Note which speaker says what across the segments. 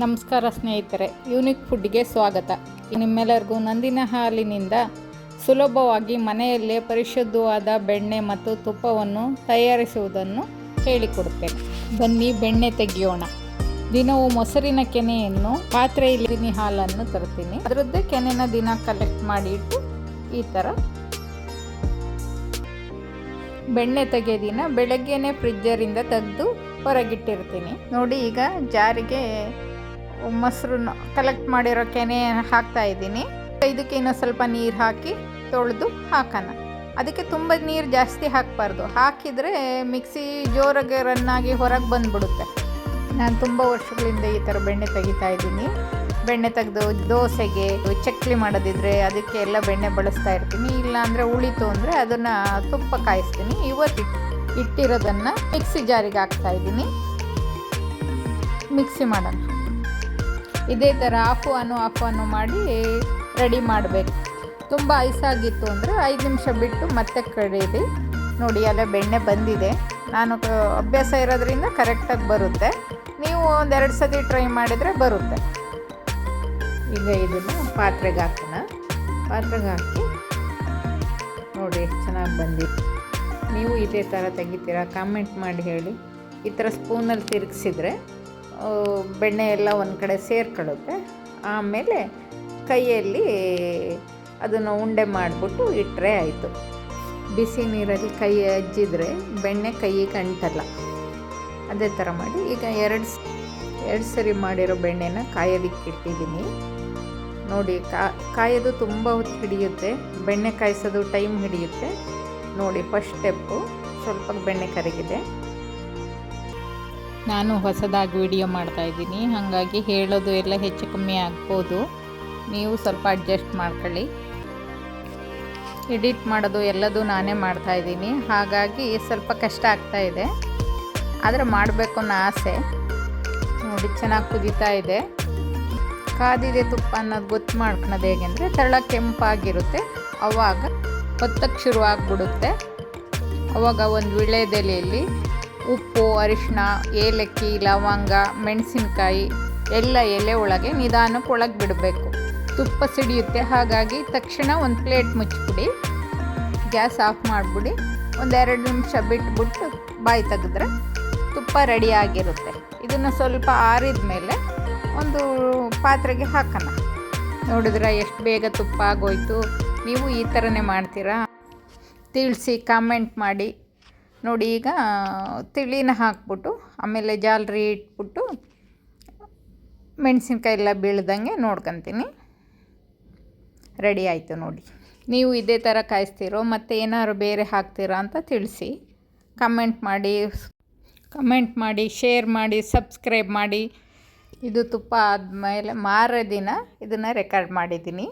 Speaker 1: ನಮಸ್ಕಾರ ಸ್ನೇಹಿತರೆ, ಯೂನಿಕ್ ಫುಡ್ಗೆ ಸ್ವಾಗತ. ನಿಮ್ಮೆಲ್ಲರಿಗೂ ನಂದಿನ ಹಾಲಿನಿಂದ ಸುಲಭವಾಗಿ ಮನೆಯಲ್ಲೇ ಪರಿಶುದ್ಧವಾದ ಬೆಣ್ಣೆ ಮತ್ತು ತುಪ್ಪವನ್ನು ತಯಾರಿಸುವುದನ್ನು ಹೇಳಿಕೊಡುತ್ತೇನೆ. ಬನ್ನಿ ಬೆಣ್ಣೆ ತೆಗೆಯೋಣ. ದಿನವೂ ಮೊಸರಿನ ಕೆನೆಯನ್ನು ಪಾತ್ರೆಯಲ್ಲಿ ಹಾಲನ್ನು ತರ್ತೀನಿ. ಅದರದ್ದೇ ಕೆನೆನ ದಿನ ಕಲೆಕ್ಟ್ ಮಾಡಿ ಇಟ್ಟು ಈ ಥರ ಬೆಣ್ಣೆ ತೆಗೆಯೋ ದಿನ ಬೆಳಗ್ಗೆನೇ ಫ್ರಿಜ್ಜರಿಂದ ತೆಗೆದು ಹೊರಗಿಟ್ಟಿರ್ತೀನಿ. ನೋಡಿ, ಈಗ ಜಾರಿಗೆ ಮೊಸರನ್ನ ಕಲೆಕ್ಟ್ ಮಾಡಿರೋ ಕೆನೆ ಹಾಕ್ತಾ ಇದ್ದೀನಿ. ಇದಕ್ಕೆ ಇನ್ನೂ ಸ್ವಲ್ಪ ನೀರು ಹಾಕಿ ತೊಳೆದು ಹಾಕೋಣ. ಅದಕ್ಕೆ ತುಂಬ ನೀರು ಜಾಸ್ತಿ ಹಾಕಬಾರ್ದು. ಹಾಕಿದರೆ ಮಿಕ್ಸಿ ಜೋರಾಗಿ ರನ್ನಾಗಿ ಹೊರಗೆ ಬಂದುಬಿಡುತ್ತೆ. ನಾನು ತುಂಬ ವರ್ಷಗಳಿಂದ ಈ ಥರ ಬೆಣ್ಣೆ ತೆಗಿತಾ ಇದ್ದೀನಿ. ಬೆಣ್ಣೆ ತೆಗೆದು ದೋಸೆಗೆ ಚಕ್ಲಿ ಮಾಡೋದಿದ್ರೆ ಅದಕ್ಕೆ ಎಲ್ಲ ಬೆಣ್ಣೆ ಬಳಸ್ತಾ ಇರ್ತೀನಿ. ಇಲ್ಲಾಂದರೆ ಉಳಿತು ಅಂದರೆ ಅದನ್ನು ತುಪ್ಪ ಕಾಯಿಸ್ತೀನಿ. ಇವತ್ತು ಇಟ್ಟಿರೋದನ್ನು ಮಿಕ್ಸಿ ಜಾರಿಗೆ ಹಾಕ್ತಾಯಿದ್ದೀನಿ. ಮಿಕ್ಸಿ ಮಾಡೋಣ. ಇದೇ ಥರ ಆಫ್ ಆನ್ ಮಾಡಿ ರೆಡಿ ಮಾಡಬೇಕು. ತುಂಬ ಐಸಾಗಿತ್ತು ಅಂದರೆ 5 ನಿಮಿಷ ಬಿಟ್ಟು ಮತ್ತೆ ಕಡೀರಿ. ನೋಡಿ, ಅಲ್ಲ ಬೆಣ್ಣೆ ಬಂದಿದೆ. ನಾನು ಅಭ್ಯಾಸ ಇರೋದ್ರಿಂದ ಕರೆಕ್ಟಾಗಿ ಬರುತ್ತೆ. ನೀವು 1-2 ಸತಿ ಟ್ರೈ ಮಾಡಿದರೆ ಬರುತ್ತೆ. ಈಗ ಇದನ್ನು ಪಾತ್ರೆಗೆ ಹಾಕೋಣ. ಪಾತ್ರೆಗೆ ಹಾಕಿ ನೋಡಿ ಎಷ್ಟು ಚೆನ್ನಾಗಿ ಬಂದಿದೆ. ನೀವು ಇದೇ ಥರ ತೆಗಿತೀರಾ? ಕಾಮೆಂಟ್ ಮಾಡಿ ಹೇಳಿ. ಈ ಥರ ಸ್ಪೂನಲ್ಲಿ ತಿರುಗಿಸಿದ್ರೆ ಬೆಣ್ಣೆ ಎಲ್ಲ ಒಂದು ಕಡೆ ಸೇರ್ಕೊಳ್ಳುತ್ತೆ. ಆಮೇಲೆ ಕೈಯಲ್ಲಿ ಅದನ್ನು ಉಂಡೆ ಮಾಡಿಬಿಟ್ಟು ಇಟ್ಟರೆ ಆಯಿತು. ಬಿಸಿ ನೀರಲ್ಲಿ ಕೈ ಅಜ್ಜಿದ್ರೆ ಬೆಣ್ಣೆ ಕೈಗೆ ಅಂಟಲ್ಲ. ಅದೇ ಥರ ಮಾಡಿ ಈಗ ಎರಡು ಸರಿ ಮಾಡಿರೋ ಬೆಣ್ಣೆನ ಕಾಯೋದಕ್ಕೆ ಇಟ್ಟಿದ್ದೀನಿ. ನೋಡಿ, ಕಾಯೋದು ತುಂಬ ಹೊತ್ತು ಹಿಡಿಯುತ್ತೆ. ಬೆಣ್ಣೆ ಕಾಯಿಸೋದು ಟೈಮ್ ಹಿಡಿಯುತ್ತೆ. ನೋಡಿ, ಫಸ್ಟ್ ಸ್ಟೆಪ್ಪು ಸ್ವಲ್ಪ ಬೆಣ್ಣೆ ಕರಗಿದೆ. ನಾನು ಹೊಸದಾಗಿ ವಿಡಿಯೋ ಮಾಡ್ತಾಯಿದ್ದೀನಿ, ಹಾಗಾಗಿ ಹೇಳೋದು ಎಲ್ಲ ಹೆಚ್ಚು ಕಮ್ಮಿ ಆಗ್ಬೋದು. ನೀವು ಸ್ವಲ್ಪ ಅಡ್ಜಸ್ಟ್ ಮಾಡ್ಕೊಳ್ಳಿ. ಎಡಿಟ್ ಮಾಡೋದು ಎಲ್ಲದೂ ನಾನೇ ಮಾಡ್ತಾಯಿದ್ದೀನಿ, ಹಾಗಾಗಿ ಸ್ವಲ್ಪ ಕಷ್ಟ ಆಗ್ತಾಯಿದೆ. ಆದರೆ ಮಾಡಬೇಕು ಅನ್ನೋ ಆಸೆ. ನೋಡಿ, ಚೆನ್ನಾಗಿ ಕುದೀತಾ ಇದೆ. ಕಾದಿದೆ ತುಪ್ಪ ಅನ್ನೋದು ಗೊತ್ತು ಮಾಡ್ಕೊಳೋದು ಹೇಗೆ ಅಂದರೆ ತಳ ಕೆಂಪಾಗಿರುತ್ತೆ. ಆವಾಗ ಹೊತ್ತಕ್ಕೆ ಶುರುವಾಗ್ಬಿಡುತ್ತೆ. ಆವಾಗ ಒಂದು ವೀಳ್ಯದೆಲೆಯಲ್ಲಿ ಉಪ್ಪು, ಅರಿಶಿನ, ಏಲಕ್ಕಿ, ಲವಂಗ, ಮೆಣಸಿನ್ಕಾಯಿ ಎಲ್ಲ ಎಲೆ ಒಳಗೆ ನಿಧಾನಕ್ಕೆ ಒಳಗೆ ಬಿಡಬೇಕು. ತುಪ್ಪ ಸಿಡಿಯುತ್ತೆ. ಹಾಗಾಗಿ ತಕ್ಷಣ ಒಂದು ಪ್ಲೇಟ್ ಮುಚ್ಚಿಬಿಡಿ. ಗ್ಯಾಸ್ ಆಫ್ ಮಾಡಿಬಿಡಿ. 1-2 ನಿಮಿಷ ಬಿಟ್ಬಿಟ್ಟು ಬಾಯಿ ತೆಗೆದ್ರೆ ತುಪ್ಪ ರೆಡಿ ಆಗಿರುತ್ತೆ. ಇದನ್ನು ಸ್ವಲ್ಪ ಆರಿದ ಮೇಲೆ ಒಂದು ಪಾತ್ರೆಗೆ ಹಾಕೋಣ. ನೋಡಿದ್ರೆ ಎಷ್ಟು ಬೇಗ ತುಪ್ಪ ಆಗೋಯ್ತು. ನೀವು ಈ ಥರನೇ ಮಾಡ್ತೀರಾ? ತಿಳಿಸಿ, ಕಾಮೆಂಟ್ ಮಾಡಿ. ನೋಡಿ, ಈಗ ತಿಳಿನ ಹಾಕ್ಬಿಟ್ಟು ಆಮೇಲೆ ಜಾಲರಿ ಇಟ್ಬಿಟ್ಟು ಮೆಣಸಿನ್ಕಾಯಿ ಎಲ್ಲ ಬೀಳ್ದಂಗೆ ನೋಡ್ಕೊತೀನಿ. ರೆಡಿ ಆಯಿತು ನೋಡಿ. ನೀವು ಇದೇ ಥರ ಕಾಯಿಸ್ತೀರೋ ಮತ್ತು ಏನಾದ್ರು ಬೇರೆ ಹಾಕ್ತೀರಾ ಅಂತ ತಿಳಿಸಿ. ಕಮೆಂಟ್ ಮಾಡಿ, ಶೇರ್ ಮಾಡಿ, ಸಬ್ಸ್ಕ್ರೈಬ್ ಮಾಡಿ. ಇದು ತುಪ್ಪ ಆದಮೇಲೆ ಮಾರನೇ ದಿನ ಇದನ್ನು ರೆಕಾರ್ಡ್ ಮಾಡಿದ್ದೀನಿ.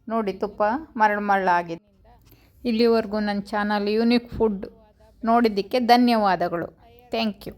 Speaker 1: ನೋಡಿ, ತುಪ್ಪ ಮರಳಾಗಿದೆ. ಇಲ್ಲಿವರೆಗೂ ನನ್ನ ಚಾನಲ್ ಯೂನಿಕ್ ಫುಡ್ ನೋಡಿದ್ದಕ್ಕೆ ಧನ್ಯವಾದಗಳು. Thank you.